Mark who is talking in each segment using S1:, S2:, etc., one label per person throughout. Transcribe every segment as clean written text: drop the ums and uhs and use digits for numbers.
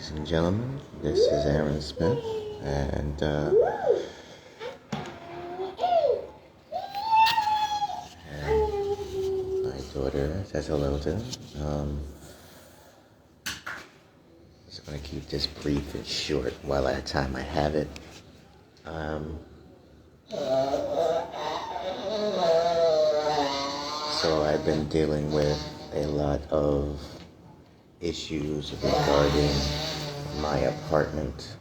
S1: Ladies and gentlemen, this is Aaron Smith, and my daughter says hello to. Just going to keep this brief and short while at a time I have it. So I've been dealing with a lot of issues regarding my apartment,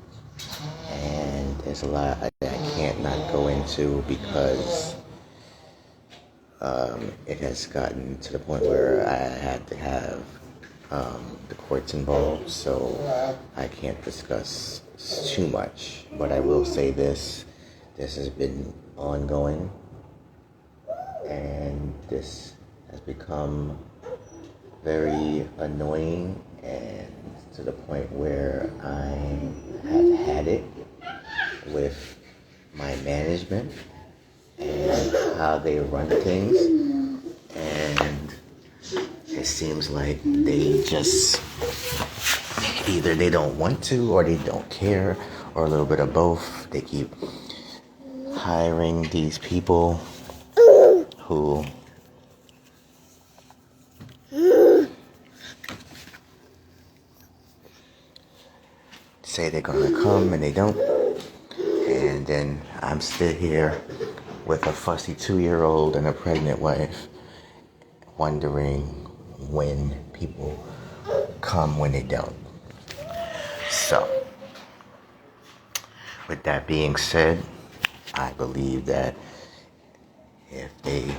S1: and there's a lot I can't not go into because it has gotten to the point where I had to have the courts involved, so I can't discuss too much. But I will say this has been ongoing, and this has become very annoying, and to the point where I have had it with my management and how they run things, and it seems like they just either they don't want to or they don't care, or a little bit of both. They keep hiring these people who say they're gonna come and they don't, and then I'm still here with a fussy 2-year-old and a pregnant wife, wondering when people come when they don't. So, with that being said, I believe that if they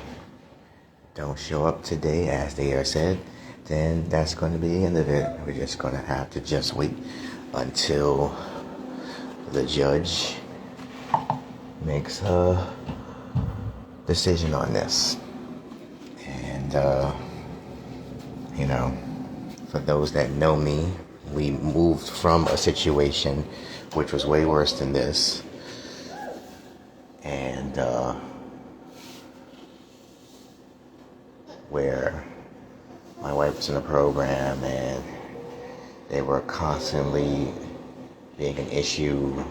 S1: don't show up today as they are said, then that's going to be the end of it. We're just going to have to just wait until the judge makes a decision on this. And, for those that know me, we moved from a situation which was way worse than this. And, where my wife was in a program and they were constantly being an issue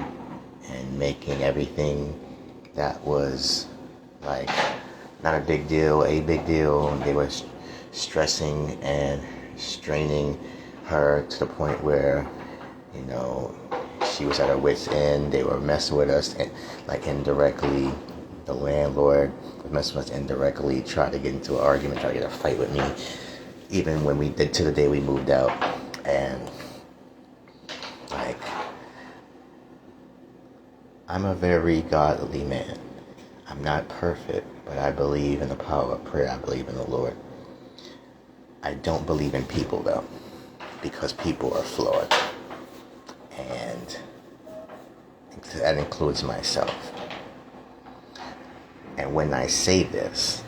S1: and making everything that was like not a big deal, a big deal. And they were stressing and straining her to the point where, she was at her wit's end. They were messing with us, and like indirectly, the landlord was messing with us indirectly, tried to get into an argument, tried to get a fight with me, even when we did to the day we moved out. And I'm a very godly man. I'm not perfect, but I believe in the power of prayer. I believe in the Lord. I don't believe in people, though, because people are flawed. And that includes myself. And when I say this,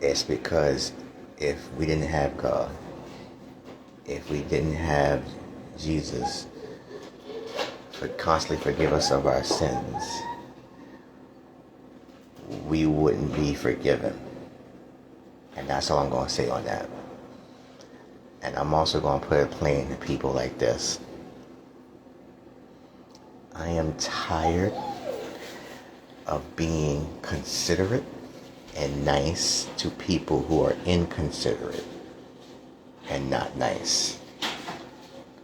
S1: it's because if we didn't have God, if we didn't have Jesus constantly forgive us of our sins, we wouldn't be forgiven. And that's all I'm going to say on that. And I'm also going to put it plain to people like this. I am tired of being considerate and nice to people who are inconsiderate and not nice.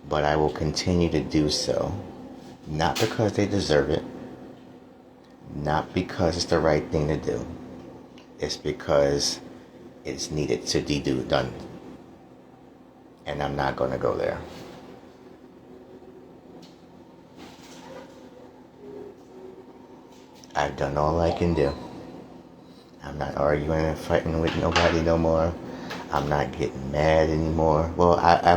S1: But I will continue to do so, not because they deserve it, not because it's the right thing to do. It's because it's needed to be done. And I'm not going to go there. I've done all I can do. I'm not arguing and fighting with nobody no more. I'm not getting mad anymore. Well, I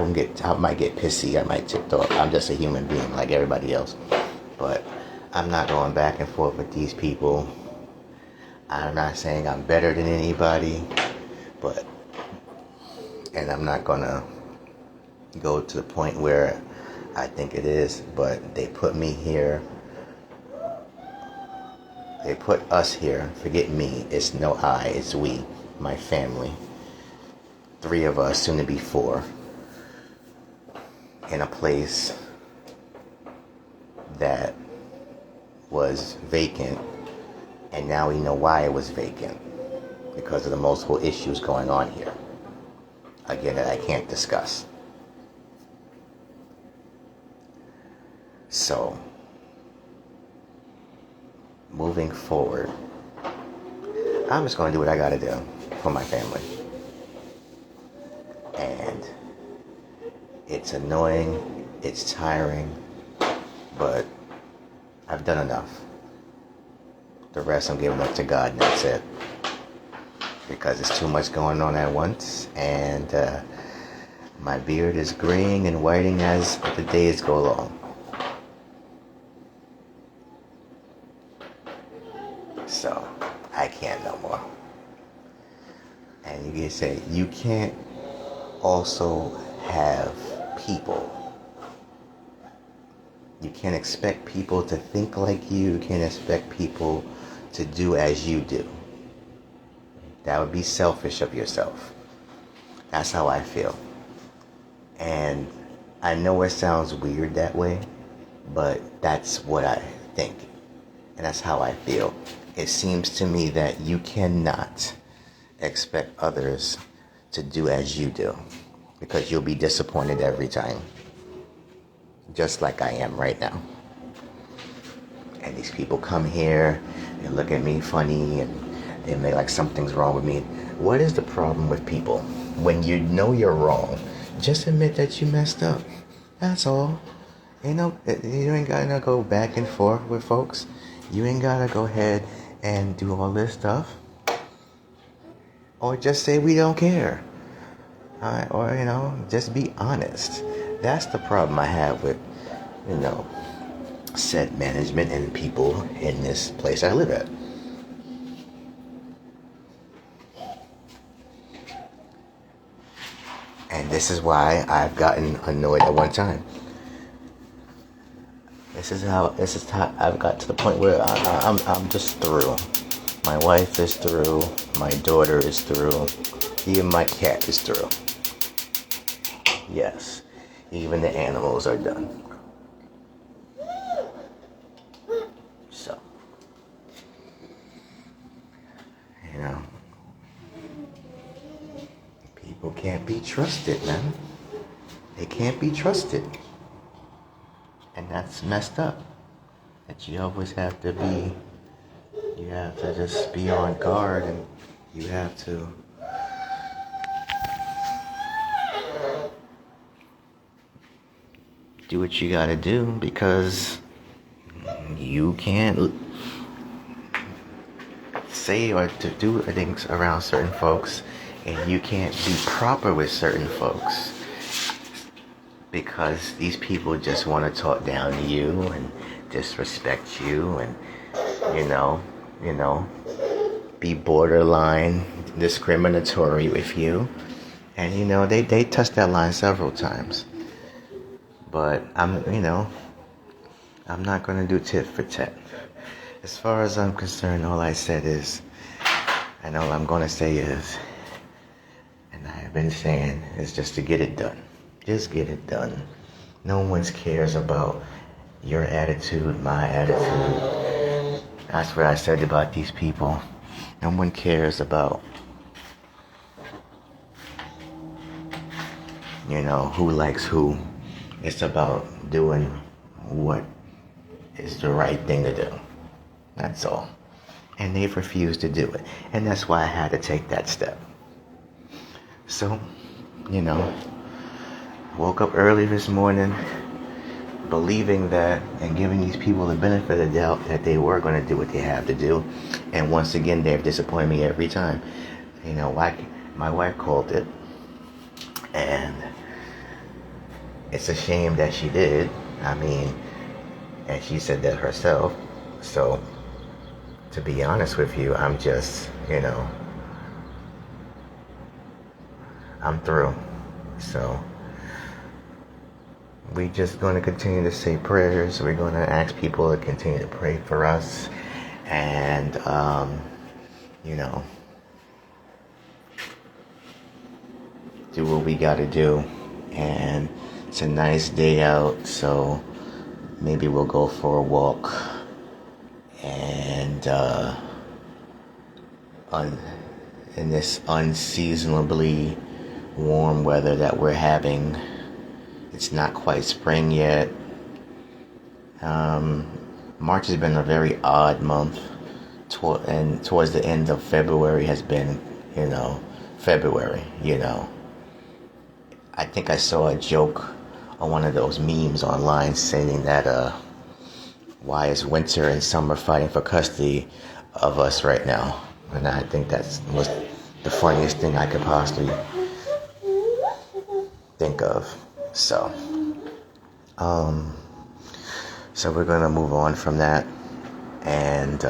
S1: might get pissy. I might tip off. I'm just a human being like everybody else. But I'm not going back and forth with these people. I'm not saying I'm better than anybody. And I'm not going to go to the point where I think it is. But they put me here. They put us here. Forget me. It's no I. It's we. My family. 3 of us, soon to be 4. in a place that was vacant, and now we know why it was vacant, because of the multiple issues going on here, again, that I can't discuss. So, moving forward, I'm just going to do what I got to do for my family. And it's annoying, it's tiring, but I've done enough. The rest I'm giving up to God, and that's it. Because it's too much going on at once, and my beard is graying and whitening as the days go along. So, I can't no more. And you can say, you can't also have people. You can't expect people to think like you. You can't expect people to do as you do. That would be selfish of yourself. That's how I feel. And I know it sounds weird that way, but that's what I think. And that's how I feel. It seems to me that you cannot expect others to do as you do, because you'll be disappointed every time. Just like I am right now. And these people come here, they look at me funny, and they make like something's wrong with me. What is the problem with people? When you know you're wrong, just admit that you messed up. That's all. You ain't gotta go back and forth with folks. You ain't gotta go ahead and do all this stuff. Or just say we don't care. Or, just be honest. That's the problem I have with, set management and people in this place I live at. And this is why I've gotten annoyed at one time. This is how I've got to the point where I'm just through. My wife is through. My daughter is through. Even my cat is through. Yes, even the animals are done. So, people can't be trusted, man. They can't be trusted. And that's messed up. That you always have to just be on guard, and you have to do what you gotta do, because you can't say or to do things around certain folks, and you can't be proper with certain folks, because these people just want to talk down to you and disrespect you, and be borderline discriminatory with you. And they touched that line several times. But I'm not going to do tit for tat. As far as I'm concerned, all I said is, and all I'm going to say is, and I've been saying, is just to get it done. Just get it done. No one cares about your attitude, my attitude. That's what I said about these people. No one cares about, who likes who. It's about doing what is the right thing to do. That's all. And they've refused to do it. And that's why I had to take that step. So, woke up early this morning believing that, and giving these people the benefit of the doubt that they were going to do what they have to do. And once again, they've disappointed me every time. My wife called it. And it's a shame that she did. And she said that herself. So, to be honest with you, I'm just, I'm through. So, we're just going to continue to say prayers. We're going to ask people to continue to pray for us. And, do what we got to do. And It's a nice day out, so maybe we'll go for a walk. And in this unseasonably warm weather that we're having, it's not quite spring yet. March has been a very odd month, and towards the end of February has been, February. I think I saw a joke on one of those memes online saying that why is winter and summer fighting for custody of us right now? And I think that was the funniest thing I could possibly think of. So we're gonna move on from that, and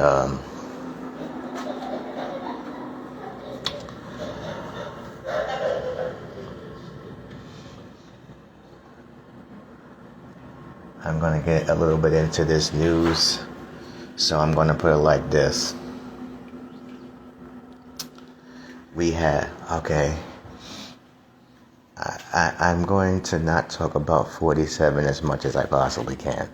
S1: I'm gonna get a little bit into this news. So I'm gonna put it like this. I'm going to not talk about 47 as much as I possibly can.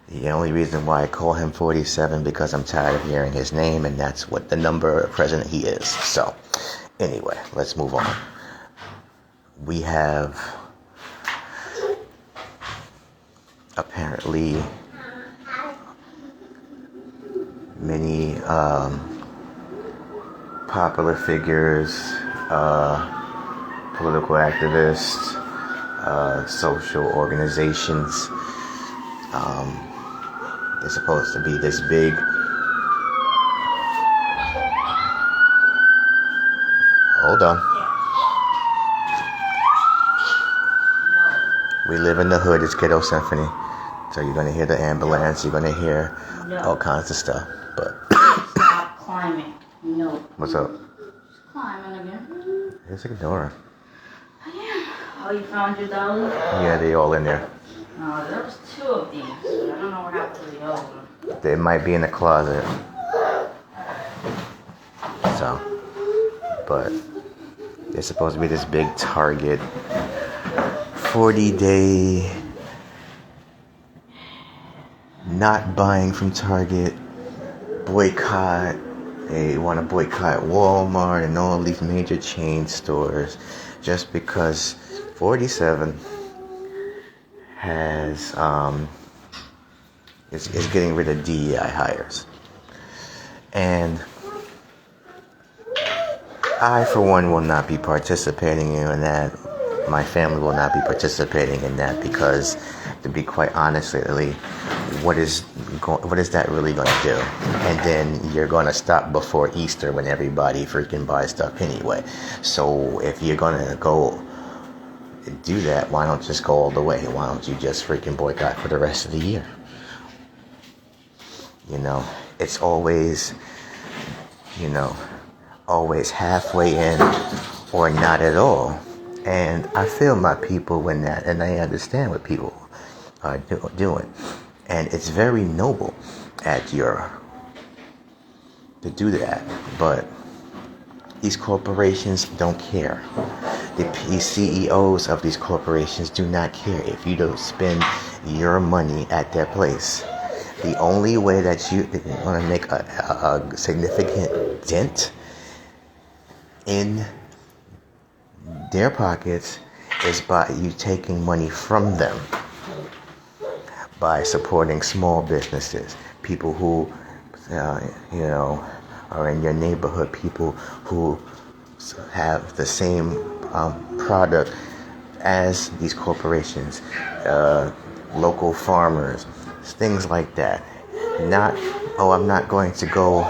S1: The only reason why I call him 47 because I'm tired of hearing his name, and that's what the number of president he is. So, anyway, let's move on. We have apparently many popular figures, political activists, social organizations. They're supposed to be this big. Hold on. We live in the hood. It's Ghetto Symphony. So you're going to hear the ambulance. You're going to hear all kinds of stuff. But
S2: stop climbing. No.
S1: What's up?
S2: Just climbing again.
S1: Just ignore her.
S2: Oh, you found your $1,000?
S1: Yeah, they all in there.
S2: Oh, there was 2 of these. I don't know what happened to the other one.
S1: They might be in the closet. So, but it's supposed to be this big Target 40-day not buying from Target boycott. They want to boycott Walmart and all these major chain stores just because 47 has is getting rid of DEI hires. And I, for one, will not be participating in that. My family will not be participating in that because, to be quite honestly, what is that really going to do? And then you're going to stop before Easter when everybody freaking buys stuff anyway. So if you're going to go do that, why don't you just go all the way? Why don't you just freaking boycott for the rest of the year? It's always, always halfway in or not at all. And I feel my people when that, and I understand what people are doing. And it's very noble to do that. But these corporations don't care. The CEOs of these corporations do not care if you don't spend your money at their place. The only way that you're going to make a significant dent in their pockets is by you taking money from them, by supporting small businesses, people who, are in your neighborhood, people who have the same product as these corporations, local farmers, things like that. Not, I'm not going to go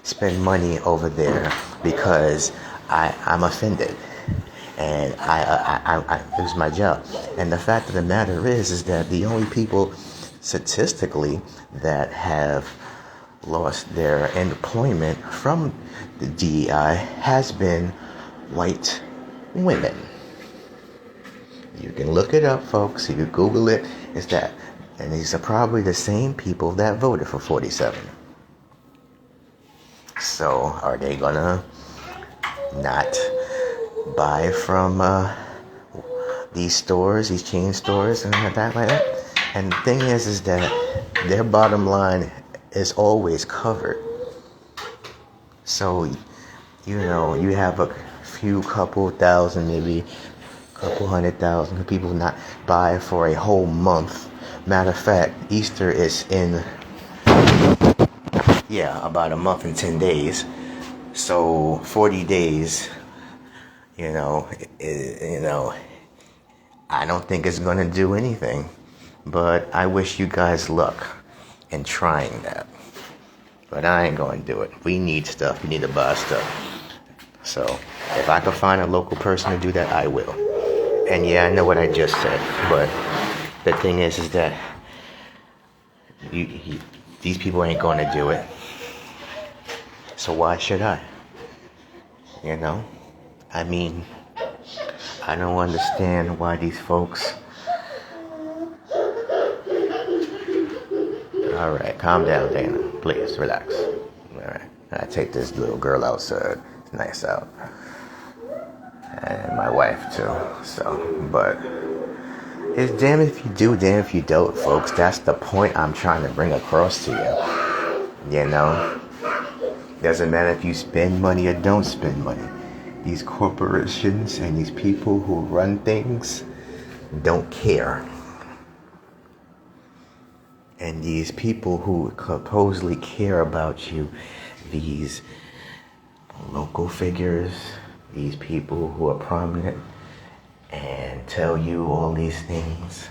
S1: spend money over there because I'm offended and I lose my job. And the fact of the matter is that the only people statistically that have lost their employment from the DEI has been white women. You can look it up, folks. You can Google it. It's that. And these are probably the same people that voted for 47. So are they gonna not buy from these stores, these chain stores, and that like that. And the thing is that their bottom line is always covered. So, you know, you have a few couple thousand, maybe a couple 100,000 people not buy for a whole month. Matter of fact, Easter is in, about a month and 10 days. So 40 days, you know, I don't think it's going to do anything. But I wish you guys luck in trying that. But I ain't going to do it. We need stuff. We need to buy stuff. So if I can find a local person to do that, I will. And yeah, I know what I just said. But the thing is that these people ain't going to do it. So why should I? You know? I mean, I don't understand why these folks... Alright, calm down, Dana. Please, relax. Alright, I take this little girl outside. It's nice out. And my wife, too. So, but... it's damn if you do, damn if you don't, folks. That's the point I'm trying to bring across to you. You know? Doesn't matter if you spend money or don't spend money. These corporations and these people who run things don't care. And these people who supposedly care about you, these local figures, these people who are prominent and tell you all these things,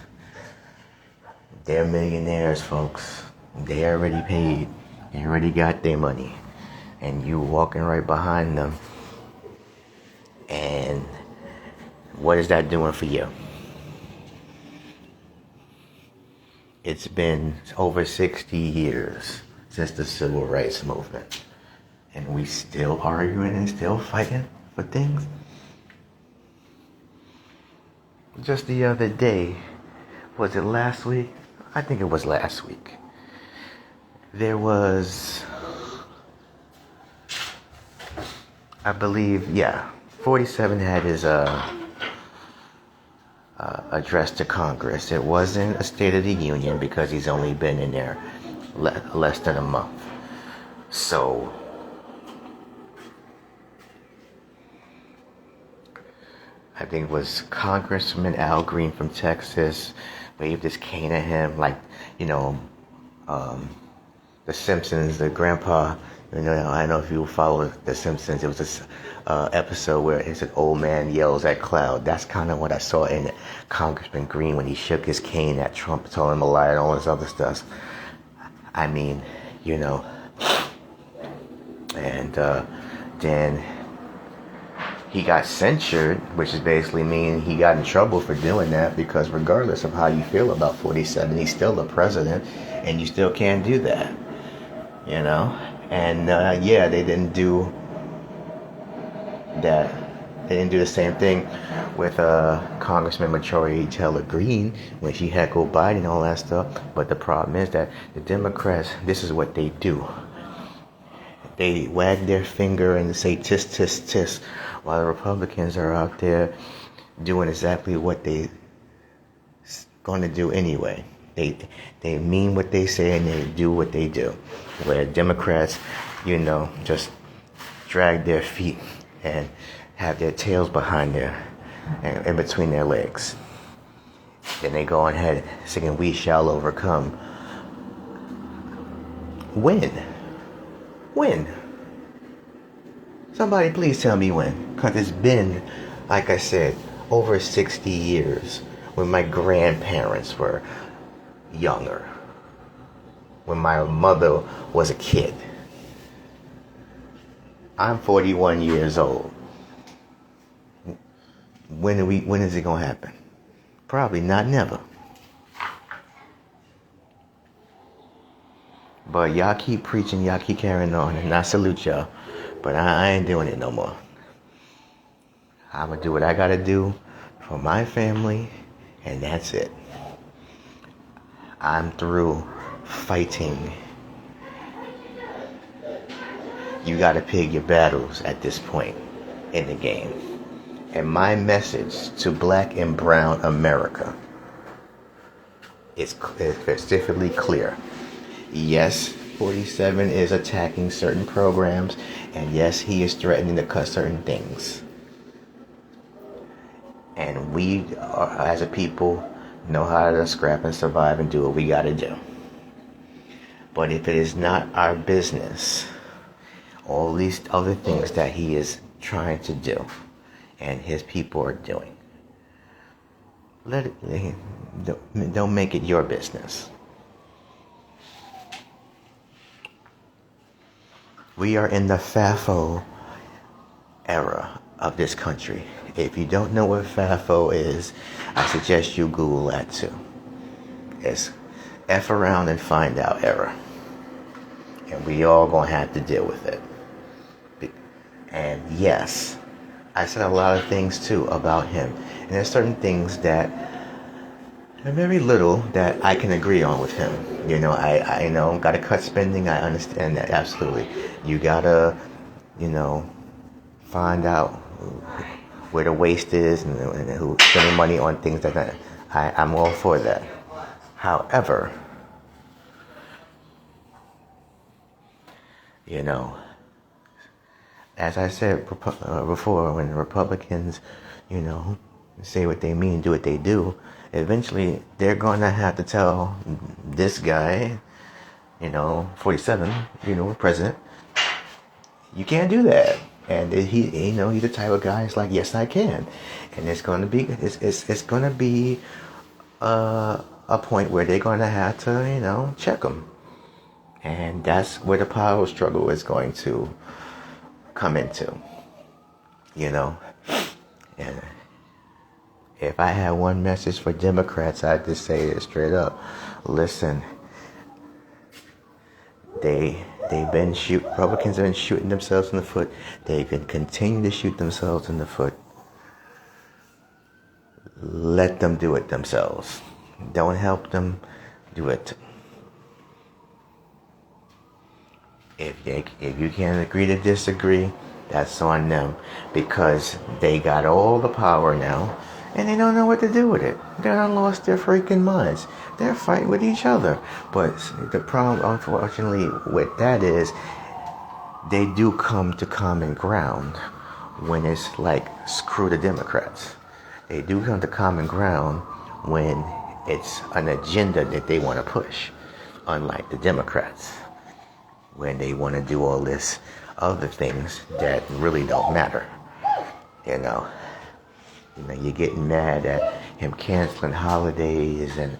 S1: they're millionaires, folks. They already paid. They already got their money. And you walking right behind them. And what is that doing for you? It's been over 60 years since the Civil Rights Movement. And we still arguing and still fighting for things. Just the other day, was it last week? I think it was last week. There was, I believe, 47 had his address to Congress. It wasn't a State of the Union because he's only been in there less than a month. So, I think it was Congressman Al Green from Texas waved his cane at him, like, you know, The Simpsons, the grandpa. You know, I don't know if you follow The Simpsons. It was this episode where it's an old man yells at cloud. That's kind of what I saw in Congressman Green when he shook his cane at Trump, told him a lie and all this other stuff. I mean, you know. And then he got censured, which is basically mean he got in trouble for doing that, because regardless of how you feel about 47, he's still the president, and you still can't do that. You know? And they didn't do that. They didn't do the same thing with Congressman Majority Taylor Greene when she heckled Biden and all that stuff. But the problem is that the Democrats, this is what they do. They wag their finger and say tis, tis, tis, while the Republicans are out there doing exactly what they going to do anyway. They mean what they say and they do what they do. Where Democrats, you know, just drag their feet and have their tails behind in between their legs. Then they go ahead singing "We Shall Overcome." When? Somebody please tell me when. Because it's been, like I said, over 60 years when my grandparents were younger. When my mother was a kid. I'm 41 years old. When is it going to happen? Probably not never. But y'all keep preaching, y'all keep carrying on, and I salute y'all. But I ain't doing it no more. I'm going to do what I got to do for my family, and that's it. I'm through fighting. You got to pick your battles at this point in the game. And my message to Black and Brown America is specifically clear. Yes, 47 is attacking certain programs, and yes, he is threatening to cut certain things. And we, as a people, know how to scrap and survive and do what we gotta do. But if it is not our business, all these other things that he is trying to do and his people are doing, don't make it your business. We are in the FAFO era of this country. If you don't know what FAFO is, I suggest you Google that too. It's F around and find out era. And we all gonna have to deal with it. And yes, I said a lot of things too about him. And there's certain things that are very little that I can agree on with him. You know, I know, gotta cut spending, I understand that, absolutely. You gotta, find out where the waste is and who's spending money on things that I'm all for that. However, as I said before, when Republicans, say what they mean, do what they do, eventually they're going to have to tell this guy, 47, president, you can't do that. And he's the type of guy who's like, yes, I can. And it's going to be, it's going to be a point where they're going to have to, check him. And that's where the power struggle is going to come into, And if I had one message for Democrats, I'd just say it straight up. Listen, Republicans have been shooting themselves in the foot. They can continue to shoot themselves in the foot. Let them do it themselves. Don't help them do it. If you can't agree to disagree, that's on them, because they got all the power now and they don't know what to do with it. They done lost their freaking minds. They're fighting with each other. But the problem, unfortunately, with that is they do come to common ground when it's like, screw the Democrats. They do come to common ground when it's an agenda that they want to push, unlike the Democrats, when they want to do all this other things that really don't matter. You're getting mad at him canceling holidays, and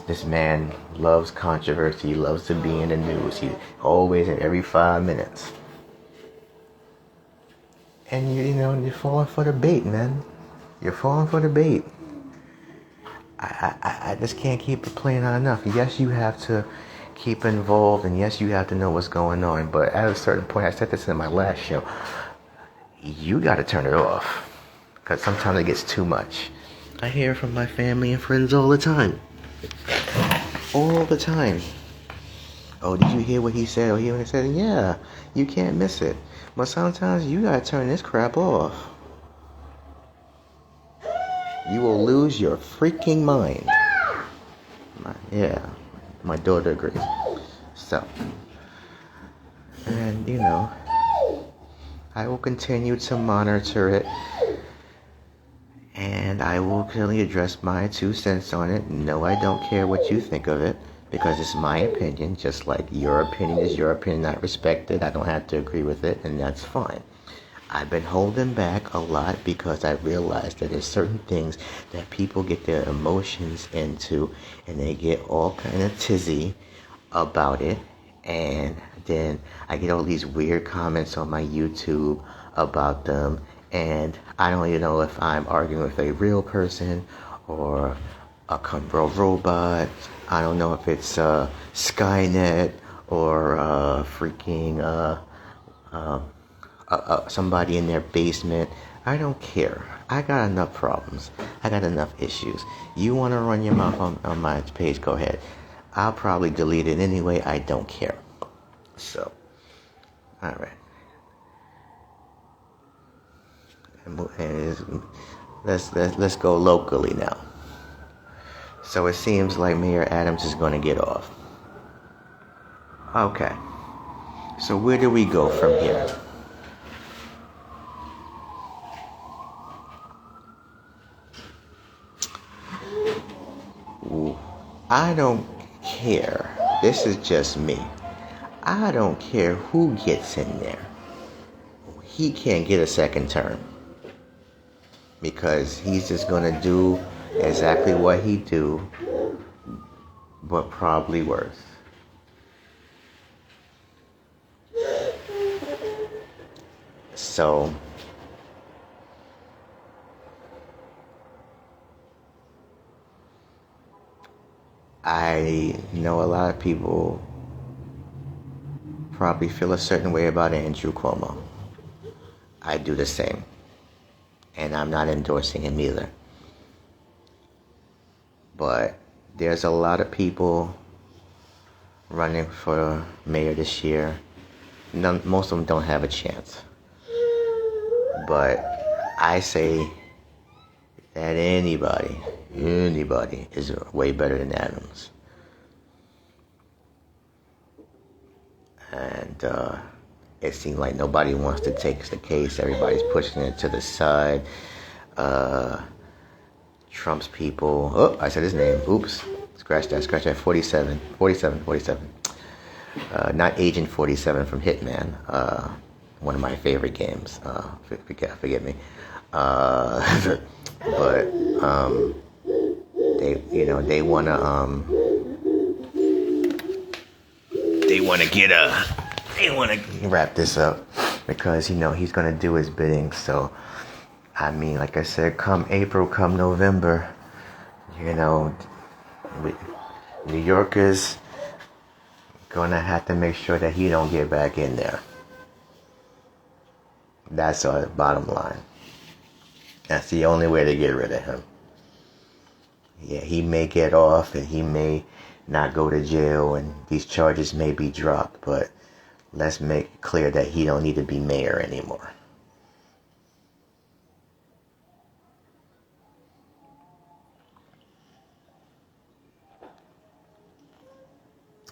S1: this man loves controversy. He loves to be in the news. He always, in every 5 minutes. And you're falling for the bait, man. You're falling for the bait. I just can't keep it playing on enough. Yes, you have to keep involved, and yes, you have to know what's going on. But at a certain point, I said this in my last show, you got to turn it off, because sometimes it gets too much. I hear from my family and friends all the time. All the time. Oh, did you hear what he said? Oh, he said, yeah, you can't miss it. But sometimes you got to turn this crap off. You will lose your freaking mind. My daughter agrees. So, and I will continue to monitor it, and I will clearly address my 2 cents on it. No, I don't care what you think of it, because it's my opinion, just like your opinion is your opinion, not respected. I don't have to agree with it, and that's fine. I've been holding back a lot because I realized that there's certain things that people get their emotions into, and they get all kind of tizzy about it. And then I get all these weird comments on my YouTube about them, and I don't even know if I'm arguing with a real person or a robot. I don't know if it's Skynet or freaking somebody in their basement. I don't care. I got enough problems. I got enough issues. You want to run your mouth on my page, go ahead. I'll probably delete it anyway. I don't care. So, alright. And let's go locally now. So it seems like Mayor Adams is going to get off. Okay. So where do we go from here? I don't care. This is just me. I don't care who gets in there. He can't get a second term. Because he's just going to do exactly what he do, but probably worse. So, I know a lot of people probably feel a certain way about Andrew Cuomo. I do the same. And I'm not endorsing him either. But there's a lot of people running for mayor this year. Most of them don't have a chance. But I say that anybody is way better than Adams. And it seems like nobody wants to take the case. Everybody's pushing it to the side. Trump's people. Oh, I said his name. Oops. Scratch that. 47. Not Agent 47 from Hitman. One of my favorite games. Forget me. But they wanna wrap this up because he's gonna do his bidding. So I mean, like I said, come April, come November, New Yorkers gonna have to make sure that he don't get back in there. That's our bottom line. That's the only way to get rid of him. Yeah, he may get off and he may not go to jail and these charges may be dropped, but let's make it clear that he don't need to be mayor anymore.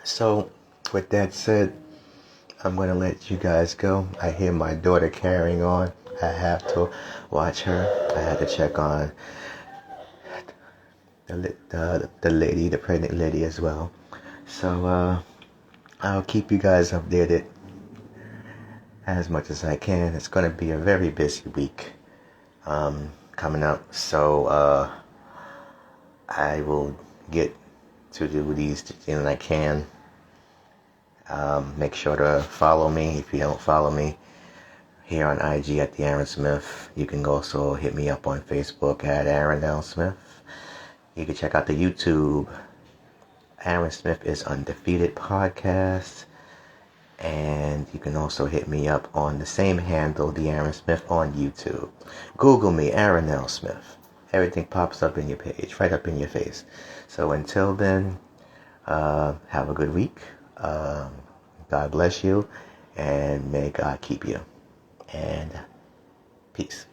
S1: So, with that said, I'm going to let you guys go. I hear my daughter carrying on. I have to watch her. I had to check on the lady, the pregnant lady as well. So, I'll keep you guys updated as much as I can. It's going to be a very busy week coming up. So, I will get to do these things I can. Make sure to follow me if you don't follow me here on IG at the Aaron Smith. You can also hit me up on Facebook at Aaron L. Smith. You can check out the YouTube. Aaron Smith is Undefeated podcast. And you can also hit me up on the same handle, the Aaron Smith, on YouTube. Google me, Aaron L. Smith. Everything pops up in your page, right up in your face. So until then, have a good week. God bless you, and may God keep you. And peace.